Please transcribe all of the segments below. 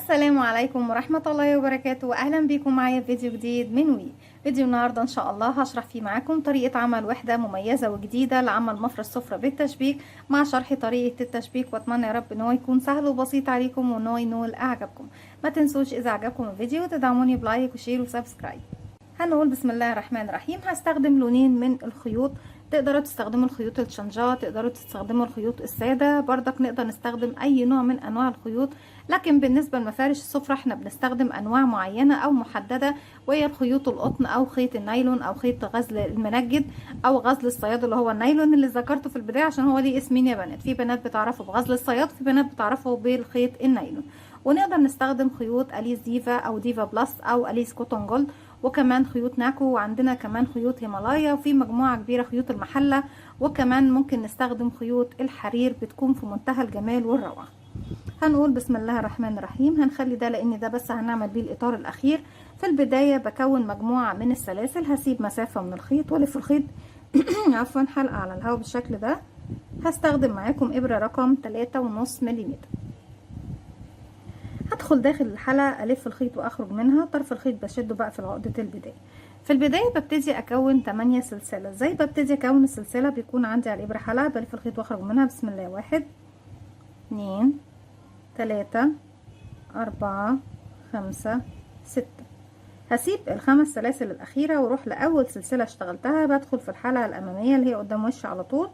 السلام عليكم ورحمة الله وبركاته، واهلا بكم معايا في فيديو جديد من فيديو النهارده ان شاء الله هشرح فيه معاكم طريقة عمل وحدة مميزة وجديدة لعمل مفرش سفرة بالتشبيك مع شرح طريقة التشبيك، واتمنى يا رب ان هو يكون سهل وبسيط عليكم وان هو ينول اعجابكم. ما تنسوش اذا عجبكم الفيديو تدعموني بلايك وشير وسبسكرايب. هنقول بسم الله الرحمن الرحيم. هستخدم لونين من الخيوط، تقدروا تستخدموا الخيوط الشنجات، تقدروا تستخدموا الخيوط الساده، برضك نقدر نستخدم اي نوع من انواع الخيوط، لكن بالنسبه لمفارش السفره احنا بنستخدم انواع معينه او محدده، وهي الخيوط القطن او خيط النايلون او خيط غزل المنجد او غزل الصياد اللي هو النايلون اللي ذكرته في البدايه عشان هو ليه اسمين يا بنات. في بنات بتعرفه بغزل الصياد، في بنات بتعرفه بالخيط النايلون. ونقدر نستخدم خيوط اليس ديفا او ديفا بلس او اليس كوتون جولد، وكمان خيوط ناكو، وعندنا كمان خيوط هيمالايا، وفي مجموعة كبيرة خيوط المحلة، وكمان ممكن نستخدم خيوط الحرير بتكون في منتهى الجمال والروعة. هنقول بسم الله الرحمن الرحيم. هنخلي ده لان ده بس هنعمل بيه الاطار الاخير. في البداية بكون مجموعة من السلاسل، هسيب مسافة من الخيط والف الخيط عفوا حلقة على الهواء بالشكل ده. هستخدم معاكم ابرة رقم 3.5 ملم. هدخل داخل الحلقة الف الخيط واخرج منها، طرف الخيط بشده بقى في عقدة البداية. في البداية ببتدي اكون 8 سلسلة. ازاي ببتدي اكون السلسلة؟ بيكون عندي على الابرة حلقة، بلف الخيط واخرج منها بسم الله. 1 2 3 4 5 6. هسيب الخمس سلاسل الاخيرة واروح لاول سلسلة اشتغلتها، بدخل في الحلقة الامامية اللي هي قدام وشي على طول،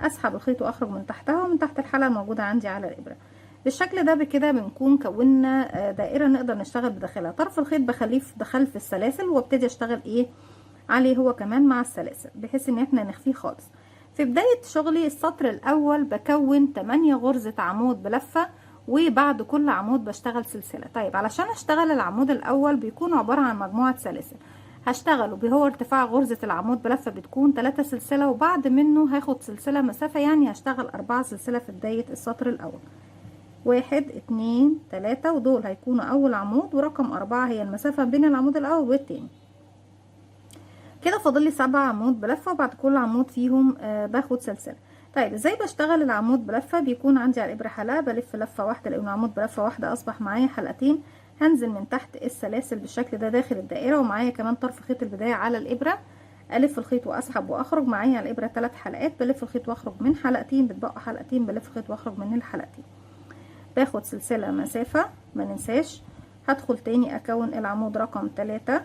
اسحب الخيط واخرج من تحتها ومن تحت الحلقة الموجودة عندي على الابرة. بالشكل ده بكده بنكون كونا دائرة نقدر نشتغل بداخلها. طرف الخيط بخليه في خلف السلاسل وابتدي اشتغل ايه عليه هو كمان مع السلاسل بحيث ان احنا نخفيه خالص. في بداية شغلي السطر الاول بكون 8 غرزة عمود بلفة، وبعد كل عمود بشتغل سلسلة. طيب علشان اشتغل العمود الاول بيكون عبارة عن مجموعة سلاسل، هشتغله بهو ارتفاع غرزة العمود بلفة بتكون 3 سلسلة، وبعد منه هاخد سلسلة مسافة، يعني هشتغل 4 سلسلة في بداية السطر الاول. 1 2 3، ودول هيكونوا اول عمود، ورقم 4 هي المسافة بين العمود الاول والتاني. كده فاضل لي 7 عمود بلفة، وبعد كل عمود فيهم باخد سلسلة. طيب ازاي بشتغل العمود بلفة؟ بيكون عندي على الابرة حلقة، بلف لفة واحدة لان عمود بلفة واحدة اصبح معايا حلقتين. هنزل من تحت السلاسل بالشكل ده داخل الدائرة، ومعايا كمان طرف خيط البداية على الابرة، الف الخيط واسحب واخرج. معايا على الابرة 3 حلقات، بلف الخيط واخرج من حلقتين، بتبقى حلقتين، بلف الخيط واخرج من الحلقتين، باخد سلسلة مسافة ما ننساش. هدخل تاني اكون العمود رقم 3،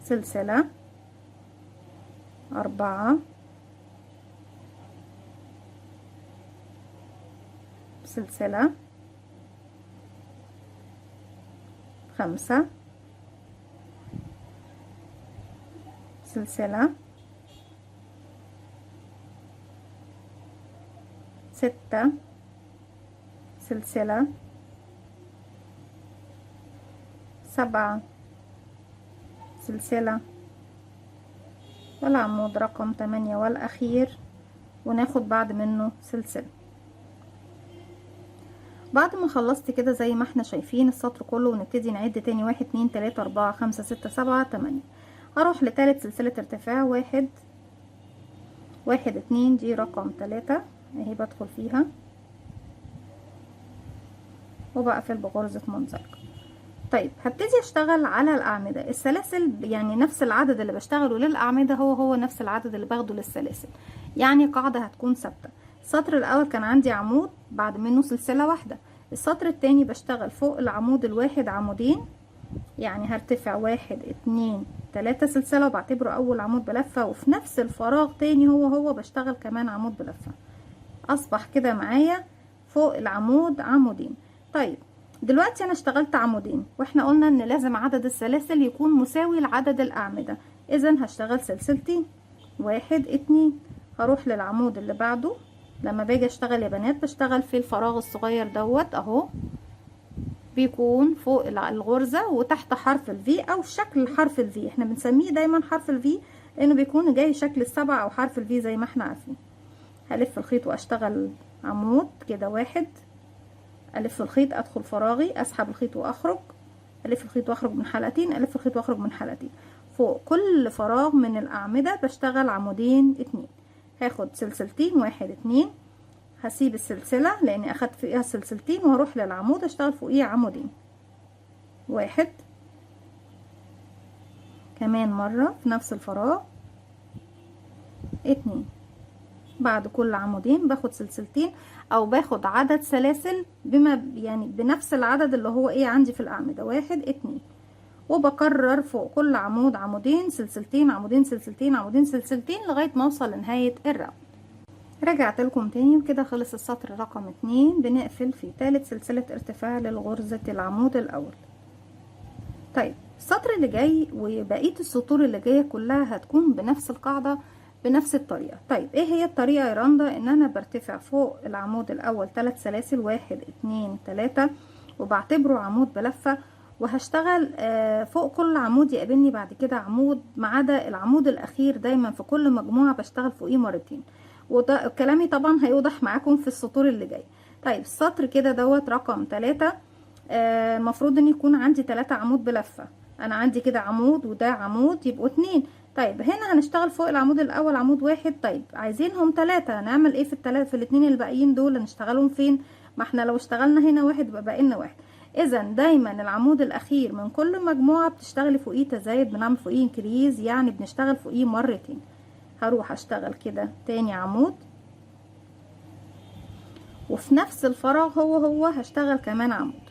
سلسلة 4، سلسلة 5، سلسلة 6، سلسلة 7، سلسلة، والعمود رقم 8 والأخير، وناخد بعد منه سلسلة. بعد ما خلصت كده زي ما احنا شايفين السطر كله، ونبتدي نعد تاني 1 2 3 4 5 6 7 8. هروح لتالت سلسلة ارتفاع، 1 1 2، دي رقم 3 اهي، بدخل فيها وبقفل بغرزة منزلقة. طيب هبتدي اشتغل على الاعمدة. السلاسل يعني نفس العدد اللي بشتغله للاعمدة هو نفس العدد اللي باخده للسلاسل، يعني قاعدة هتكون ثابتة. السطر الاول كان عندي عمود بعد منه سلسلة واحدة، السطر التاني بشتغل فوق العمود الواحد عمودين، يعني هرتفع 1 2 3 سلسلة وبعتبره اول عمود بلفة، وفي نفس الفراغ تاني هو بشتغل كمان عمود بلفة. اصبح كده معايا فوق العمود عمودين. طيب دلوقتي انا اشتغلت عمودين، واحنا قلنا ان لازم عدد السلاسل يكون مساوي لعدد الاعمدة، اذا هشتغل سلسلتين 1 2. هروح للعمود اللي بعده. لما باجي اشتغل يا بنات بشتغل في الفراغ الصغير دوت اهو، بيكون فوق الغرزة وتحت حرف الفي او شكل حرف الفي، احنا بنسميه دايما حرف الفي لانه بيكون جاي شكل السبعة او حرف الفي زي ما احنا عارفين. هلف الخيط واشتغل عمود كده 1، الف الخيط ادخل فراغي، اسحب الخيط واخرج، الف الخيط واخرج من حلقتين، الف الخيط واخرج من حلقتين. فوق كل فراغ من الاعمدة بشتغل عمودين 2. هاخد سلسلتين 1 2، هسيب السلسلة لاني اخدت فوقيها سلسلتين وهروح للعمود اشتغل فوقيه عمودين، واحد، كمان مرة في نفس الفراغ، اتنين. بعد كل عمودين باخد سلسلتين او باخد عدد سلاسل بما يعني بنفس العدد اللي هو ايه عندي في الاعمدة، واحد اتنين، وبكرر فوق كل عمود عمودين سلسلتين، عمودين سلسلتين، عمودين سلسلتين، لغاية ما اوصل لنهاية الراوند. رجعت لكم تاني وكده خلص السطر رقم 2. بنقفل في ثالث سلسلة ارتفاع للغرزة العمود الاول. طيب السطر اللي جاي وبقية السطور اللي جاية كلها هتكون بنفس القاعدة بنفس الطريقة. طيب ايه هي الطريقة يا رندا؟ ان انا برتفع فوق العمود الاول 3 سلاسل، 1 2 3، وبعتبره عمود بلفة، وهشتغل فوق كل عمود يقابلني بعد كده عمود، ما عدا العمود الاخير دايما في كل مجموعة بشتغل فوقيه مرتين، وده كلامي طبعا هيوضح معاكم في السطور اللي جاي. طيب السطر كده دوت رقم 3. المفروض ان يكون عندي 3 عمود بلفة، انا عندي كده عمود وده عمود يبقوا 2. طيب هنا هنشتغل فوق العمود الاول عمود واحد، طيب عايزينهم 3، هنعمل ايه في الاتنين الباقيين دول؟ هنشتغلهم فين؟ ما احنا لو اشتغلنا هنا واحد يبقى باقي لنا واحد. اذا دايما العمود الاخير من كل مجموعة بتشتغلي فوقيه تزايد، بنعمل فوقيه انكريز، يعني بنشتغل فوقيه مرتين. هروح اشتغل كده تاني عمود، وفي نفس الفراغ هو هشتغل كمان عمود،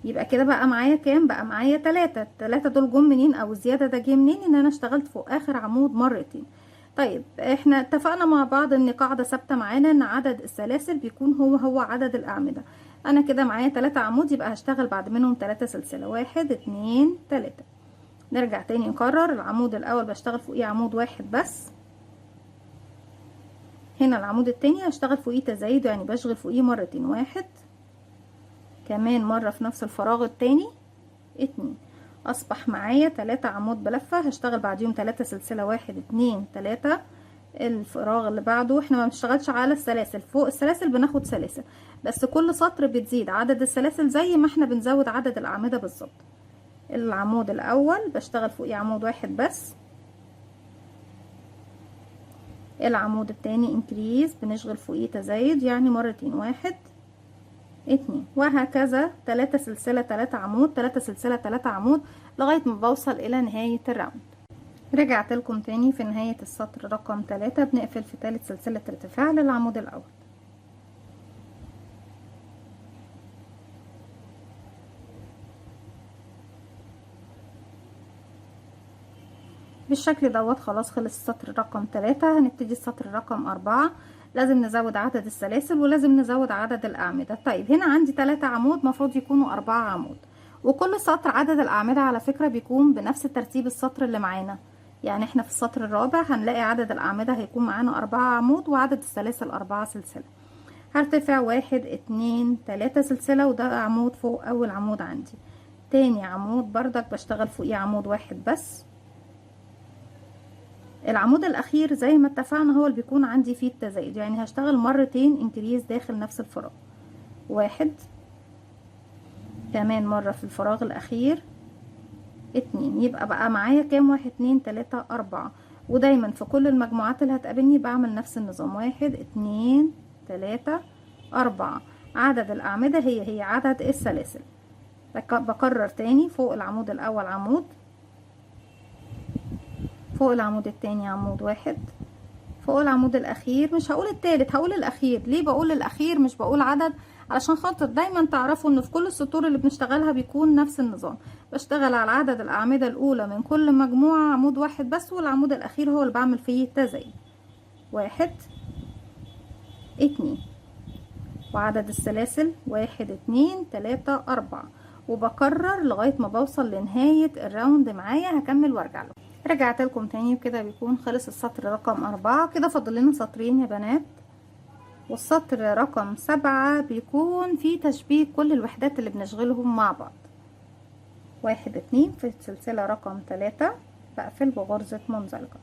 يبقى كده بقى معايا كام؟ بقى معايا 3. التلاتة دول جم منين او الزيادة ده جه منين؟ ان انا اشتغلت فوق اخر عمود مرتين. طيب احنا اتفقنا مع بعض ان قاعدة ثابتة معانا ان عدد السلاسل بيكون هو عدد الاعمدة. انا كده معايا 3 عمود، يبقى هشتغل بعد منهم 3 سلسلة، 1 2 3. نرجع تاني نكرر. العمود الاول بشتغل فوقيه عمود واحد بس، هنا العمود التاني هشتغل فوقيه تزايد، يعني بشغل فوقيه مرتين، 1، كمان مرة في نفس الفراغ التاني 2. اصبح معايا 3 عمود بلفة، هشتغل بعديهم 3 سلسلة، 1 2 3. الفراغ اللي بعده احنا ما بنشتغلش على السلاسل، فوق السلاسل بناخد سلاسل بس، كل سطر بتزيد عدد السلاسل زي ما احنا بنزود عدد الاعمدة بالظبط. العمود الاول بشتغل فوقيه عمود واحد بس، العمود التاني انكريز بنشغل فوقيه تزايد يعني مرتين، 1 2، وهكذا 3 سلسلة 3 عمود، 3 سلسلة 3 عمود، لغاية ما بوصل الى نهاية الراوند. رجعت لكم تاني في نهاية السطر رقم 3. بنقفل في ثالث سلسلة ارتفاع للعمود الاول. بالشكل دوت خلاص خلص السطر رقم 3. هنبتدي السطر رقم 4. لازم نزود عدد السلاسل ولازم نزود عدد الأعمدة. طيب هنا عندي 3 عمود، مفروض يكونوا 4 عمود، وكل سطر عدد الأعمدة على فكرة بيكون بنفس ترتيب السطر اللي معانا. يعني احنا في السطر الرابع هنلاقي عدد الأعمدة هيكون معانا 4 عمود وعدد السلاسل 4 سلسلة. هرتفع 1 2 3 سلسلة، وده عمود فوق أول عمود عندي. تاني عمود بردك بشتغل فوقيه عمود واحد بس. العمود الاخير زي ما اتفقنا هو اللي بيكون عندي فيه التزايد، يعني هشتغل مرتين انكريز داخل نفس الفراغ، 1، كمان مرة في الفراغ الاخير 2. يبقى بقى معايا كام؟ 1 2 3 4. ودايما في كل المجموعات اللي هتقابلني بعمل نفس النظام، 1 2 3 4. عدد الاعمدة هي عدد السلاسل. بكرر تاني، فوق العمود الاول عمود، فوق العمود التاني عمود واحد، فوق العمود الاخير، مش هقول التالت هقول الاخير. ليه بقول الاخير مش بقول عدد؟ علشان خاطر دايما تعرفوا ان في كل السطور اللي بنشتغلها بيكون نفس النظام. بشتغل على عدد الاعمدة الاولى من كل مجموعة عمود واحد بس، والعمود الاخير هو اللي بعمل فيه تزايد، 1 2. وعدد السلاسل 1 2 3 4، وبكرر لغاية ما بوصل لنهاية الراوند معايا. هكمل وارجع لكم. رجعت لكم تاني وكده بيكون خلص السطر رقم 4. كده فاضل لنا سطرين يا بنات، والسطر رقم 7 بيكون فيه تشبيه كل الوحدات اللي بنشغلهم مع بعض. 1 2 في السلسلة رقم 3 بقفل بغرزة منزلقة.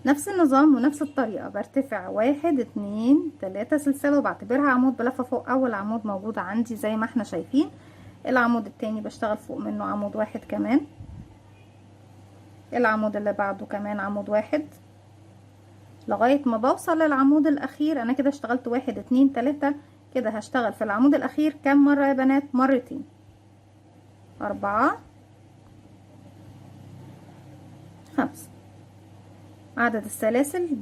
نفس النظام ونفس الطريقة، برتفع 1 2 3 سلسلة، وبعتبرها عمود بلفة فوق أول عمود موجود عندي زي ما احنا شايفين. العمود التاني بشتغل فوق منه عمود واحد كمان، العمود اللي بعده كمان عمود واحد، لغاية ما بوصل للعمود الاخير. انا كده اشتغلت 1 2 3، كده هشتغل في العمود الاخير كام مرة يا بنات؟ مرتين. 4 5. عدد السلاسل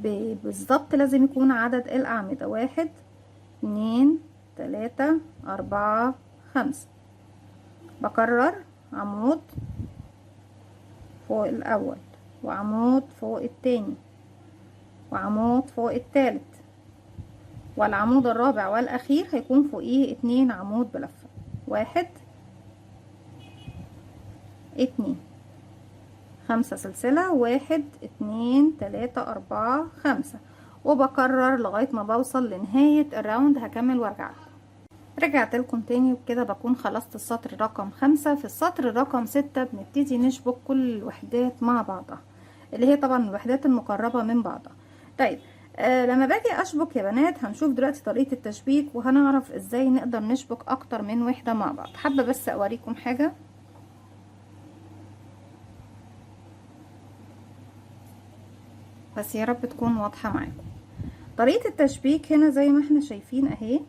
بالظبط لازم يكون عدد الاعمدة 1 2 3 4 5. بكرر عمود فوق الاول، وعمود فوق التاني، وعمود فوق التالت، والعمود الرابع والاخير هيكون فوقيه 2 عمود بلفة. 1 2. 5 سلسلة، 1 2 3 4 5، وبكرر لغاية ما بوصل لنهاية الراوند. هكمل وارجع لكم. رجعت لكم تاني، وبكده بكون خلصت السطر رقم 5. في السطر رقم 6 بنبتدي نشبك كل الوحدات مع بعضها، اللي هي طبعا الوحدات المقربة من بعضها. طيب لما باجي اشبك يا بنات، هنشوف دلوقتي طريقة التشبيك، وهنعرف ازاي نقدر نشبك اكتر من وحدة مع بعض. حابة بس اوريكم حاجة، بس يا رب تكون واضحة معاكم. طريقة التشبيك هنا زي ما احنا شايفين اهي،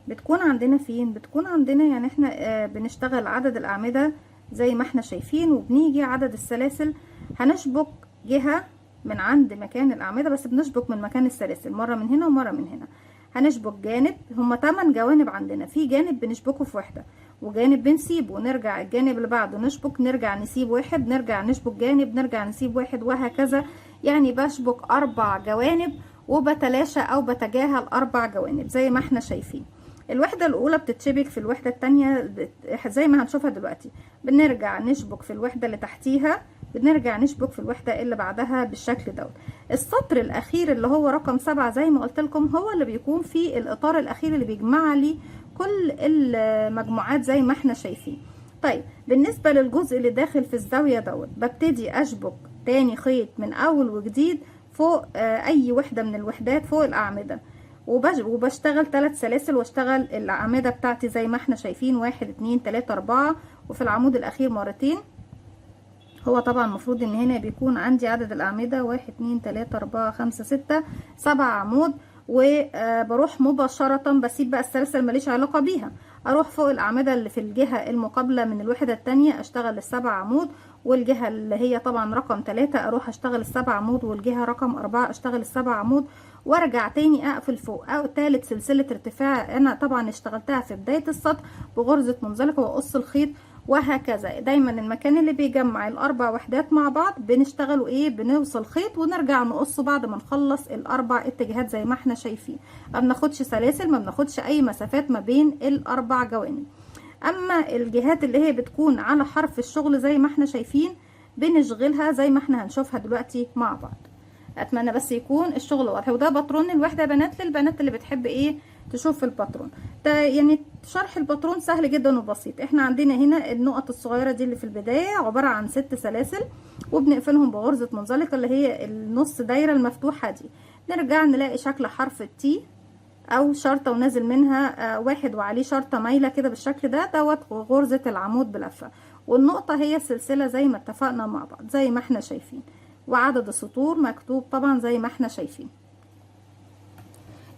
بتكون عندنا فين؟ بتكون عندنا يعني احنا بنشتغل عدد الاعمدة زي ما احنا شايفين، وبنيجي عدد السلاسل هنشبك جهة من عند مكان الاعمدة، بس بنشبك من مكان السلاسل مرة من هنا ومرة من هنا. هنشبك جانب، هما 8 جوانب عندنا، في جانب بنشبكه في وحدة، وجانب بنسيبه ونرجع الجانب اللي بعده نشبك، نرجع نسيب واحد، نرجع نشبك جانب، نرجع نسيب واحد، وهكذا. يعني بشبك 4 جوانب وبتلاشى او بتجاهل 4 جوانب زي ما احنا شايفين. الوحدة الاولى بتتشبك في الوحدة التانية زي ما هنشوفها دلوقتي. بنرجع نشبك في الوحدة اللي تحتيها، بنرجع نشبك في الوحدة اللي بعدها بالشكل دوت. السطر الاخير اللي هو رقم 7 زي ما قلت لكم هو اللي بيكون فيه الاطار الاخير اللي بيجمع لي كل المجموعات زي ما احنا شايفين. طيب بالنسبة للجزء اللي داخل في الزاوية دوت، ببتدي اشبك تاني خيط من اول وجديد فوق اي وحدة من الوحدات فوق الاعمدة، وبشتغل 3 سلاسل، واشتغل الاعمدة بتاعتي زي ما احنا شايفين 1 2 3 4، وفي العمود الاخير مرتين. هو طبعا المفروض ان هنا بيكون عندي عدد الاعمدة 1 2 3 4 5 6 7 عمود، وبروح مباشرة بسيب بقى السلاسل ماليش علاقة بيها، اروح فوق الاعمدة اللي في الجهة المقابلة من الوحدة التانية اشتغل ال7 عمود، والجهة اللي هي طبعا رقم 3 اروح اشتغل ال7 عمود، والجهة رقم 4 اشتغل ال7 عمود، وارجع تاني اقفل فوق او تالت سلسلة ارتفاع انا طبعا اشتغلتها في بداية السطر بغرزة منزلقة، واقص الخيط، وهكذا. دايما المكان اللي بيجمع الاربع وحدات مع بعض بنشتغلوا ايه؟ بنوصل خيط ونرجع نقصه بعد ما نخلص الاربع اتجاهات زي ما احنا شايفين. ما بناخدش سلاسل، ما بناخدش اي مسافات ما بين الاربع جوانب. اما الجهات اللي هي بتكون على حرف الشغل زي ما احنا شايفين بنشغلها زي ما احنا هنشوفها دلوقتي مع بعض. اتمنى بس يكون الشغل واضح. وده باترون الوحده يا بنات، للبنات اللي بتحب ايه تشوف الباترون ده. يعني شرح الباترون سهل جدا وبسيط. احنا عندنا هنا النقط الصغيره دي اللي في البدايه عباره عن 6 سلاسل، وبنقفلهم بغرزه منزلقه اللي هي النص دايره المفتوحه دي. نرجع نلاقي شكل حرف التي او شرطه ونازل منها واحد وعليه شرطه مايله كده بالشكل ده، دوت غرزه العمود بلفه، والنقطه هي السلسله زي ما اتفقنا مع بعض زي ما احنا شايفين، وعدد السطور مكتوب طبعا زي ما احنا شايفين.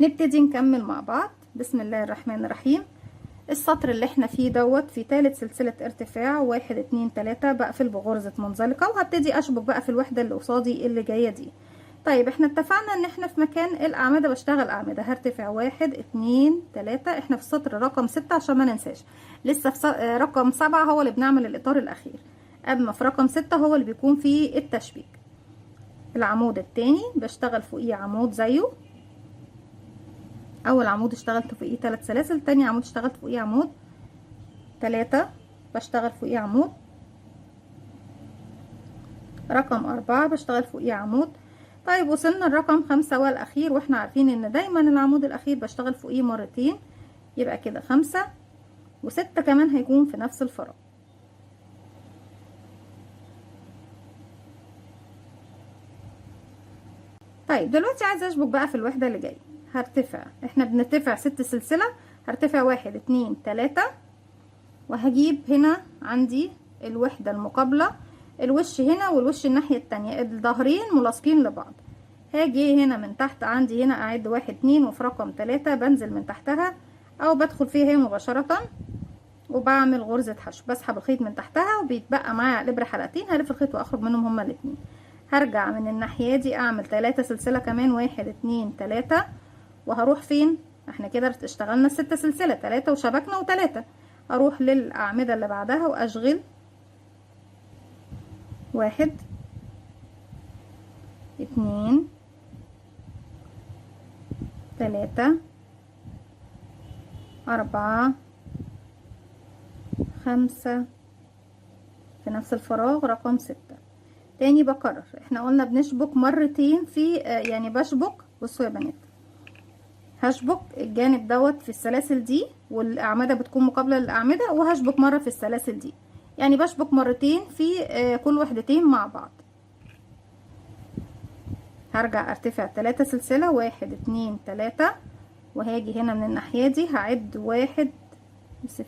نبتدي نكمل مع بعض. بسم الله الرحمن الرحيم. السطر اللي احنا فيه دوت في ثالث سلسلة ارتفاع 1 2 3 بقفل بغرزة منزلقة، وهبتدي اشبك بقى في الوحدة اللي قصادي اللي جاية دي. طيب احنا اتفقنا ان احنا في مكان الاعمدة بشتغل اعمدة، هرتفع 1 2 3. احنا في السطر رقم 6 عشان ما ننساش، لسه في رقم 7 هو اللي بنعمل الاطار الاخير، اما في رقم 6 هو اللي بيكون فيه التشبيك. العمود التاني بشتغل فوقيه عمود زيه، اول عمود اشتغلت فوقيه 3 سلاسل، تاني عمود اشتغلت فوقيه عمود 3 بشتغل فوقيه عمود، رقم 4 بشتغل فوقيه عمود. طيب وصلنا الرقم 5 والاخير، واحنا عارفين ان دايما العمود الاخير بشتغل فوقيه مرتين، يبقى كده 5 و6 كمان هيكون في نفس الفراغ. طيب دلوقتي عايزه اشبك بقى في الوحده اللي جايه. هرتفع، احنا بنرتفع 6 سلسله، هرتفع 1 2 3، وهجيب هنا عندي الوحده المقابله، الوش هنا والوش الناحيه التانية، الظهرين ملاصقين لبعض. هاجي هنا من تحت، عندي هنا اعد 1 2 وفي رقم 3 بنزل من تحتها او بدخل فيها هي مباشرة وبعمل غرزة حشو، بسحب الخيط من تحتها وبيتبقى معايا على الابرة حلقتين، هلف الخيط واخرج منهم هما الاتنين. هرجع من الناحية دي اعمل 3 سلسلة كمان، 1 2 3، وهروح فين؟ احنا كده اشتغلنا 6 سلسلة، 3 وشبكنا و3. هروح للأعمدة اللي بعدها واشغل 1 2 3 4 5 في نفس الفراغ رقم 6. تاني بكرر، احنا قلنا بنشبك مرتين في يعني بشبك، بصوا يا بنات، هشبك الجانب دوت في السلاسل دي والاعمده بتكون مقابله للاعمده، وهشبك مره في السلاسل دي، يعني بشبك مرتين في كل وحدتين مع بعض. هرجع ارتفع 3 سلسله، 1 2 3، وهاجي هنا من الناحيه دي هعد 1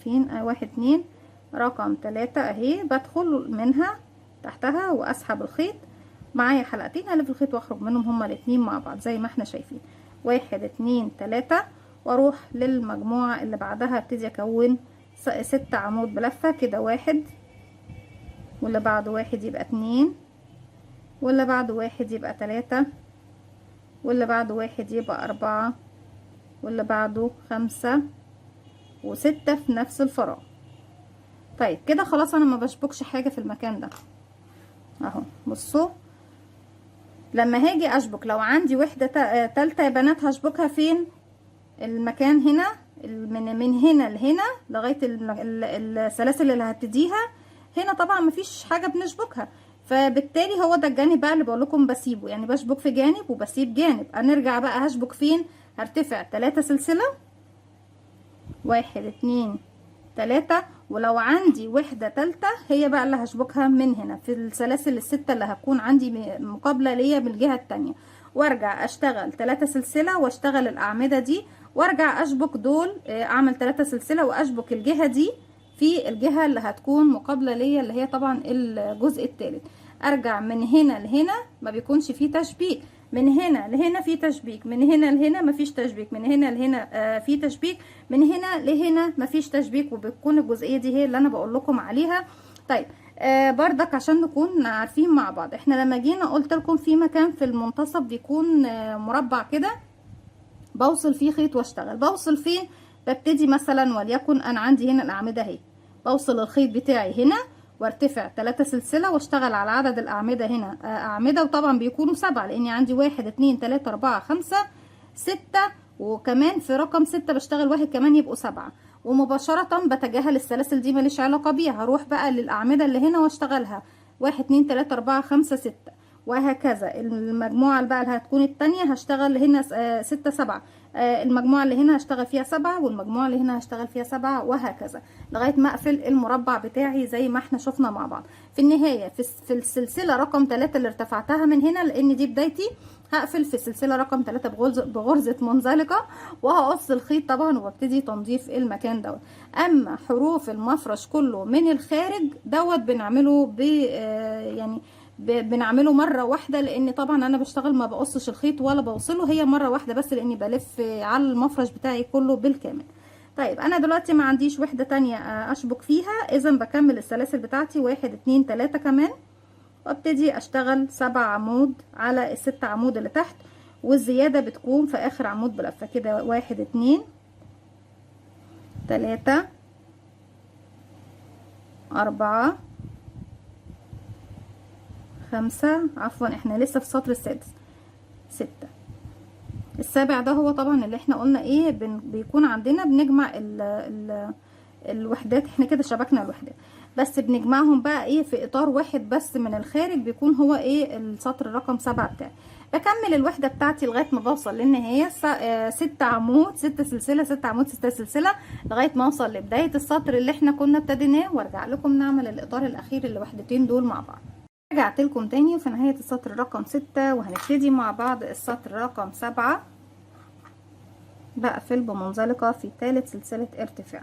فين 1 2 رقم 3 اهي، بدخل منها تحتها واسحب الخيط، معايا حلقتين هلف الخيط واخرج منهم هما الاتنين مع بعض زي ما احنا شايفين، 1 2 3، واروح للمجموعة اللي بعدها ابتدي اكون 6 عمود بلفة كده، 1 واللي بعده 1 يبقى 2 واللي بعده 1 يبقى 3 واللي بعده 1 يبقى 4 واللي بعده 5 و6 في نفس الفراغ. طيب كده خلاص انا ما بشبكش حاجة في المكان ده اهو. بصوا لما هاجي اشبك، لو عندي وحدة تالتة يا بنات هشبكها فين؟ المكان هنا، من هنا لهنا لغاية السلاسل اللي هبتديها هنا، طبعا مفيش حاجة بنشبكها، فبالتالي هو ده الجانب بقى اللي بقولكم بسيبه، يعني بشبك في جانب وبسيب جانب. هنرجع بقى هشبك فين؟ هرتفع 3 سلسلة، 1 2 3، ولو عندي وحدة تالتة هي بقى اللي هشبكها من هنا في السلاسل الستة اللي هتكون عندي مقابلة ليا من الجهة التانية، وارجع اشتغل 3 سلسلة واشتغل الاعمدة دي، وارجع اشبك دول، اعمل 3 سلسلة واشبك الجهة دي في الجهة اللي هتكون مقابلة ليا اللي هي طبعا الجزء الثالث. ارجع من هنا لهنا ما بيكونش فيه تشبيك، من هنا لهنا في تشبيك، من هنا لهنا مفيش تشبيك، من هنا لهنا في تشبيك، من هنا لهنا مفيش تشبيك، وبتكون الجزئيه دي هي اللي انا بقول لكم عليها. طيب بردك عشان نكون عارفين مع بعض، احنا لما جينا قلت لكم في مكان في المنتصف بيكون مربع كده بوصل فيه خيط واشتغل. بوصل فين؟ ببتدي مثلا وليكن انا عندي هنا الاعمده اهي، بوصل الخيط بتاعي هنا وارتفع 3 سلسلة واشتغل على عدد الاعمدة هنا اعمدة، وطبعا بيكونوا 7 لاني عندي 1 2 3 4 5 6، وكمان في رقم 6 بشتغل 1 كمان يبقوا 7، ومباشرة بتجاهل السلاسل دي ماليش علاقة بيها، هروح بقى للاعمدة اللي هنا واشتغلها 1 2 3 4 5 6، وهكذا. المجموعة اللي بقى اللي هتكون التانية هشتغل هنا 6 7، المجموعة اللي هنا هشتغل فيها 7، والمجموعة اللي هنا هشتغل فيها 7، وهكذا لغاية ما اقفل المربع بتاعي زي ما احنا شفنا مع بعض. في النهاية في السلسلة رقم 3 اللي ارتفعتها من هنا لان دي بدايتي، هقفل في السلسلة رقم 3 بغرزة منزلقة، وهقص الخيط طبعا وابتدي تنظيف المكان دوت. اما حروف المفرش كله من الخارج دوت بنعمله يعني بنعمله مره واحده، لان طبعا انا بشتغل ما بقصش الخيط ولا بوصله، هي مره واحده بس لاني بلف على المفرش بتاعي كله بالكامل. طيب انا دلوقتي ما عنديش وحده تانية اشبك فيها، اذا بكمل السلاسل بتاعتي 1 2 3 كمان، وابتدي اشتغل 7 عمود على ال6 عمود اللي تحت، والزياده بتكون في اخر عمود بلفه كده، 1 2 3 4 5، عفوا احنا لسه في السطر السادس، 6. السابع ده هو طبعا اللي احنا قلنا ايه بيكون عندنا بنجمع الوحدات، احنا كده شبكنا الوحدات بس بنجمعهم بقى ايه في اطار واحد بس من الخارج، بيكون هو ايه السطر رقم 7 بتاعي. بكمل الوحده بتاعتي لغايه ما بوصل للنهايه 6 عمود 6 سلسله، 6 عمود 6 سلسله، لغايه ما اوصل لبدايه السطر اللي احنا كنا ابتديناه، وارجع لكم نعمل الاطار الاخير الوحدتين دول مع بعض. رجعت لكم تاني في نهايه السطر رقم 6، وهنبتدي مع بعض السطر رقم 7. بقفل بمنزلقه في ثالث سلسله ارتفاع،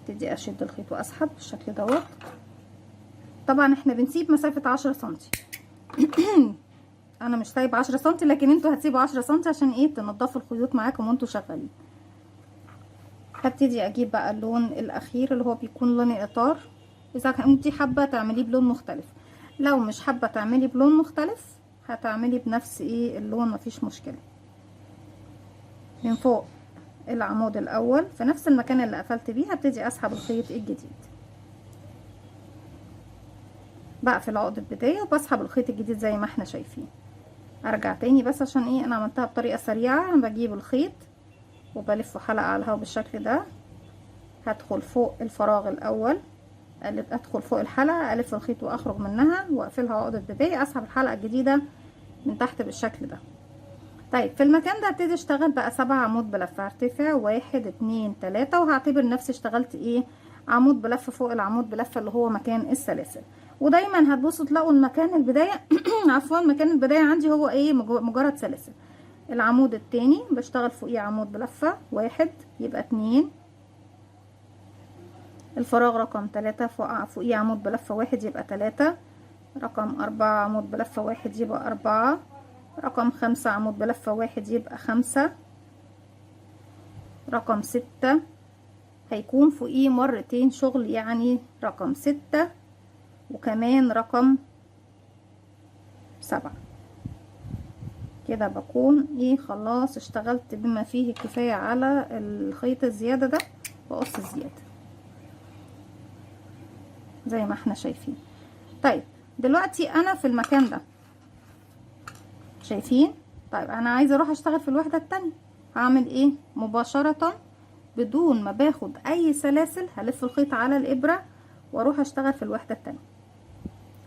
ابتدي اشد الخيط واسحب بالشكل دوت. طبعا احنا بنسيب مسافة 10 سنتي. انا مش سايب 10 سنتي، لكن انتوا هتسيبوا 10 سنتي عشان ايه؟ تنضفوا الخيوط معاكم وانتوا شغالين. هبتدي اجيب بقى اللون الاخير اللي هو بيكون لون الاطار. اذا كنتي حابه تعمليه بلون مختلف، لو مش حابه تعملي بلون مختلف هتعملي بنفس ايه اللون، مفيش مشكله. من فوق العمود الاول في نفس المكان اللي قفلت بيه هبتدي اسحب الخيط الجديد، بقفل عقدة بداية وبسحب الخيط الجديد زي ما احنا شايفين. ارجع تاني بس عشان ايه انا عملتها بطريقه سريعه. انا بجيب الخيط وبلفه حلقه على الهوا بالشكل ده، هدخل فوق الفراغ الاول، ادخل فوق الحلقه، الف الخيط واخرج منها واقفلها عقده بدايه، اسحب الحلقه الجديده من تحت بالشكل ده. طيب في المكان ده هبتدي اشتغل بقى 7 عمود بلفه. هرتفع 1 2 3 وهعتبر نفسي اشتغلت ايه؟ عمود بلفه فوق العمود بلفه اللي هو مكان السلاسل. ودايما هتبصوا تلاقوا المكان البدايه عفوا مكان البدايه عندي هو ايه؟ مجرد سلاسل. العمود التاني بشتغل فوقيه عمود بلفه 1 يبقى 2، الفراغ رقم 3 فوقيه عمود بلفه 1 يبقى 3، رقم 4 عمود بلفه 1 يبقى 4، رقم 5 عمود بلفه 1 يبقى 5، رقم 6 هيكون فوقيه مرتين شغل يعني رقم 6، وكمان رقم 7. كده بكون ايه خلاص اشتغلت بما فيه الكفاية على الخيط الزيادة ده، بقص الزيادة زي ما احنا شايفين. طيب دلوقتي انا في المكان ده شايفين. طيب انا عايزة اروح اشتغل في الوحدة التانية، هعمل ايه؟ مباشرة بدون ما باخد اي سلاسل هلف الخيط على الابرة واروح اشتغل في الوحدة التانية.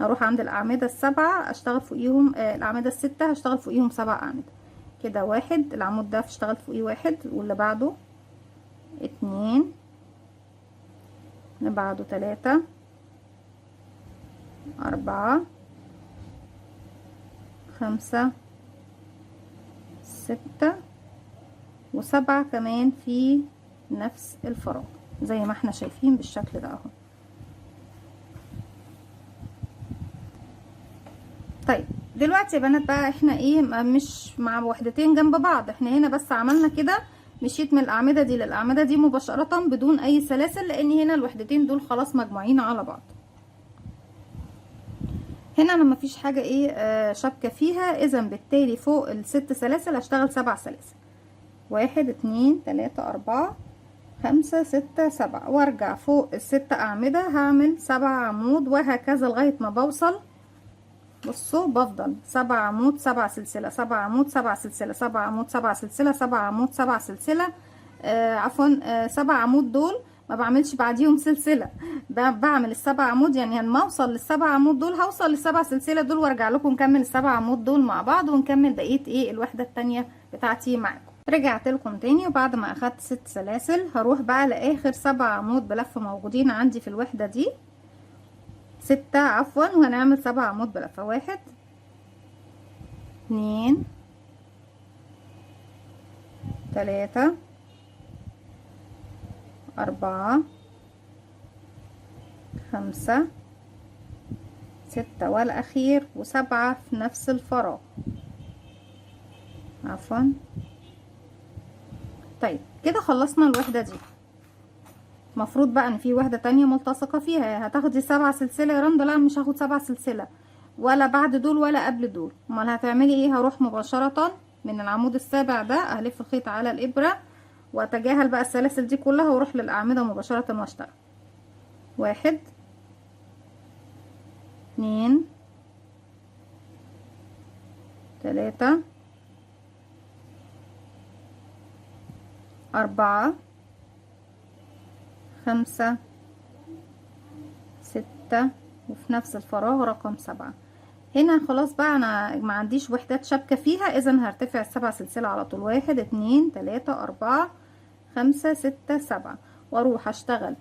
هروح عند الاعمدة ال7 اشتغل فوقيهم، الاعمدة ال6 هشتغل فوقيهم 7 اعمدة. كده 1 العمود ده اشتغلت فوقيه 1، واللي بعده 2، اللي بعده 3، 4، 5، 6 و7 كمان في نفس الفراغ زي ما احنا شايفين بالشكل ده اهو. طيب دلوقتي يا بنات بقى احنا ايه مش مع وحدتين جنب بعض، احنا هنا بس عملنا كده، مشيت من الاعمده دي للاعمده دي مباشره بدون اي سلاسل، لان هنا الوحدتين دول خلاص مجموعين على بعض. هنا انا مفيش حاجه ايه شبكه فيها، اذا بالتالي فوق ال6 سلاسل هشتغل 7 سلاسل، 1 2 3 4 5 6 7، وارجع فوق ال6 اعمده هعمل 7 عمود، وهكذا لغايه ما بوصل. بصوا بفضل 7 عمود 7 سلسله، 7 عمود 7 سلسله، 7 عمود 7 سلسله، 7 عمود 7 سلسله، عفوا 7 عمود دول ما بعملش بعديهم سلسله، بعمل ال7 عمود، يعني لما اوصل لل7 عمود دول هوصل لل7 سلسله دول وارجع لكم نكمل ال7 عمود دول مع بعض ونكمل بقيه ايه الوحده التانية بتاعتي معاكم. رجعت لكم تاني، وبعد ما اخدت 6 سلاسل هروح بقى لاخر 7 عمود بلفه موجودين عندي في الوحده دي، 6 عفوا، وهنعمل 7 عمود بلفه، 1 2 3 4 5 6 والاخير و7 في نفس الفراغ عفوا. طيب كده خلصنا الوحده دي. مفروض بقى ان في وحده تانية ملتصقه فيها، هتاخدي 7 سلسله يا رندا؟ لا مش هاخد 7 سلسله ولا بعد دول ولا قبل دول، امال هتعملي ايه؟ هروح مباشره من العمود السابع ده اهلف الخيط على الابره واتجاهل بقى السلاسل دي كلها واروح للاعمده مباشره واشتغل. 1 2 3 4 5 6 وفي نفس الفراغ رقم 7. هنا خلاص بقى انا ما عنديش وحدات شبكه فيها، اذا هرتفع ال7 سلسله على طول، 1 2 3 4 5 6 7، واروح اشتغل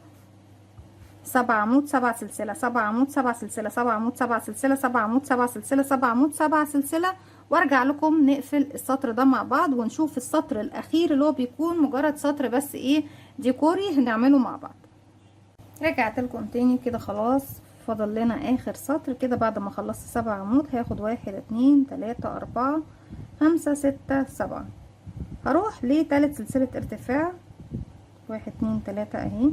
7 عمود 7 سلسله، 7 عمود 7 سلسله، 7 عمود 7 سلسله، 7 عمود 7 سلسله، 7 عمود 7 سلسله، وارجع لكم نقفل السطر ده مع بعض ونشوف السطر الاخير اللي هو بيكون مجرد سطر بس ايه ديكوري هنعمله مع بعض. رجعت لكم تاني كده خلاص فاضل لنا اخر سطر كده. بعد ما خلصت 7 عمود هاخد 1 2 3 4 5 6 7. هروح لتالت سلسلة ارتفاع 1 2 3 اهي،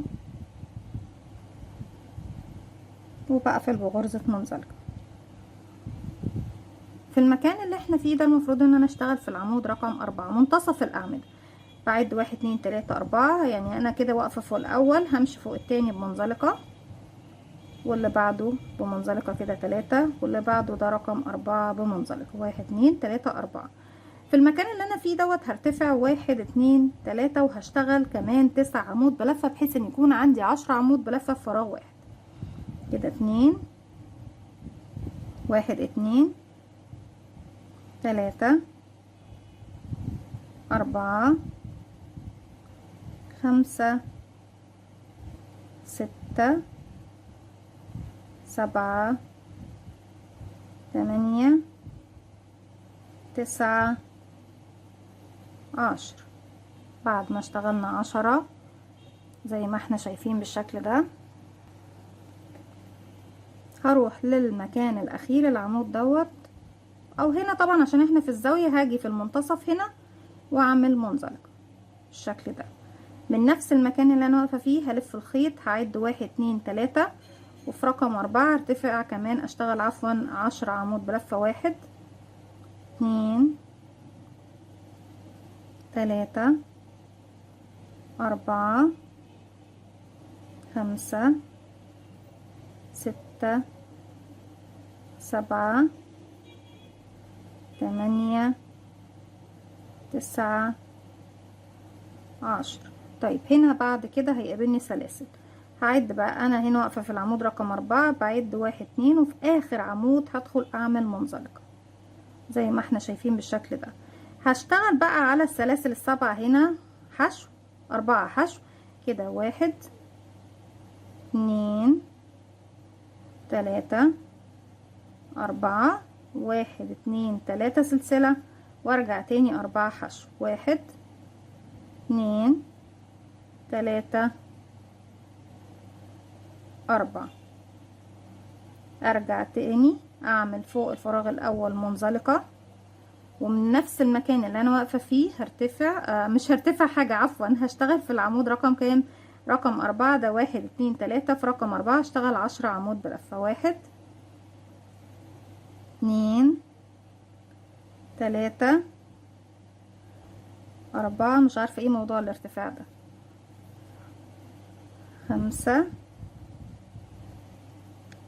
وبقفل بغرزة منزلقة. في المكان اللي احنا فيه ده المفروض ان انا اشتغل في العمود رقم 4 منتصف الاعمدة. بعد 1 2 3 4، يعني انا كده واقفة فوق الاول، همشي فوق التاني بمنزلقة، واللي بعده بمنزلقة كده 3، واللي بعده ده رقم 4 بمنزلقة 1 2 3 4. في المكان اللي انا فيه دوت هرتفع 1 2 3، وهشتغل كمان 9 عمود بلفة، بحيث ان يكون عندي 10 عمود بلفة في فراغ واحد. كده 2 1 2 3 4 5 6 7 8 9 10. بعد ما اشتغلنا 10 زي ما احنا شايفين بالشكل ده، هروح للمكان الاخير العمود دوت، او هنا طبعا عشان احنا في الزاوية هاجي في المنتصف هنا واعمل منزلقة بالشكل ده. من نفس المكان اللي انا واقفة فيه هلف الخيط، هعد 1 2 3، وفي رقم 4 ارتفع كمان اشتغل 10 عمود بلفة. 1 2 3 4 5 6 7 8 9 10. طيب هنا بعد كده هيقابلني سلاسل. هعد بقى، انا هنا واقفة في العمود رقم 4، بعد 1 2، وفي اخر عمود هدخل اعمل منزلقة زي ما احنا شايفين بالشكل ده. هشتغل بقى على السلاسل ال7 هنا حشو، 4 حشو كده. 1 2 3 4 1 2 3 سلسلة، وارجع تاني 4 حشو. 1 2 3 4. ارجع تاني اعمل فوق الفراغ الاول منزلقة، ومن نفس المكان اللي انا واقفة فيه هرتفع، مش هرتفع حاجة عفوا، هشتغل في العمود رقم كام؟ رقم 4. ده 1 2 3. في رقم 4 اشتغل 10 عمود بلفة. 1 2 3 4. مش عارفة ايه موضوع الارتفاع ده. 5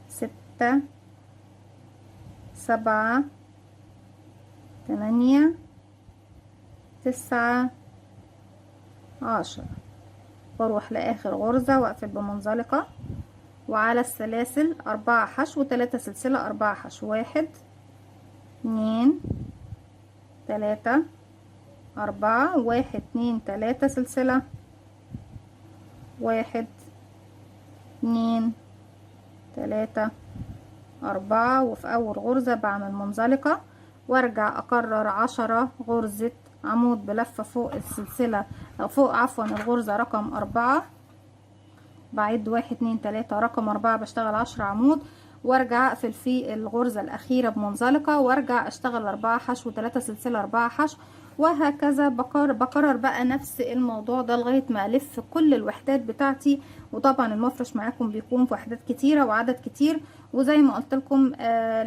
6 7 8 9 10. بروح لاخر غرزة واقفل بمنزلقة، وعلى السلاسل 4 حشو 3 سلسلة. 4 حشو. 1 2 3 4. 1 2 3 سلسلة. 1 2 3 4. وفي اول غرزة بعمل منزلقة، وارجع اكرر 10 غرزة عمود بلفة فوق السلسلة، او فوق عفوا الغرزة رقم 4. بعد 1 2 3 رقم 4 بشتغل 10 عمود، وارجع اقفل في الغرزة الاخيرة بمنزلقة، وارجع اشتغل 4 حشو 3 سلسلة. 4 حشو، وهكذا بكرر بقى نفس الموضوع ده لغاية ما الف كل الوحدات بتاعتي. وطبعا المفرش معاكم بيكون في وحدات كتيرة وعدد كتير، وزي ما قلت لكم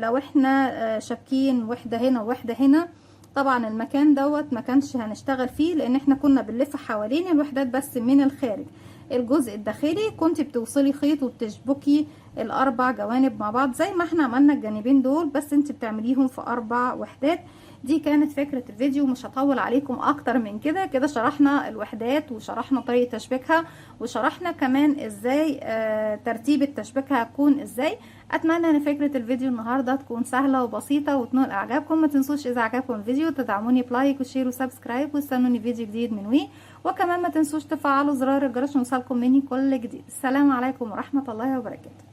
لو احنا شابكين وحدة هنا ووحدة هنا، طبعا المكان دوت ما كانش هنشتغل فيه، لان احنا كنا بنلف حوالين الوحدات بس من الخارج. الجزء الداخلي كنت بتوصلي خيط وبتشبكي الاربع جوانب مع بعض زي ما احنا عملنا الجانبين دول، بس انت بتعمليهم في 4 وحدات. دي كانت فكرة الفيديو، مش هطول عليكم اكتر من كده. كده شرحنا الوحدات، وشرحنا طريقة تشبيكها، وشرحنا كمان ازاي ترتيب تشبيكها هتكون ازاي. اتمنى ان فكرة الفيديو النهاردة تكون سهلة وبسيطة وتنول اعجابكم. ما تنسوش اذا عجبكم الفيديو تدعموني بلايك وشير وسبسكرايب، واستنوني فيديو جديد من وي. وكمان ما تنسوش تفعلوا زرار الجرس يوصلكم مني كل جديد. السلام عليكم ورحمة الله وبركاته.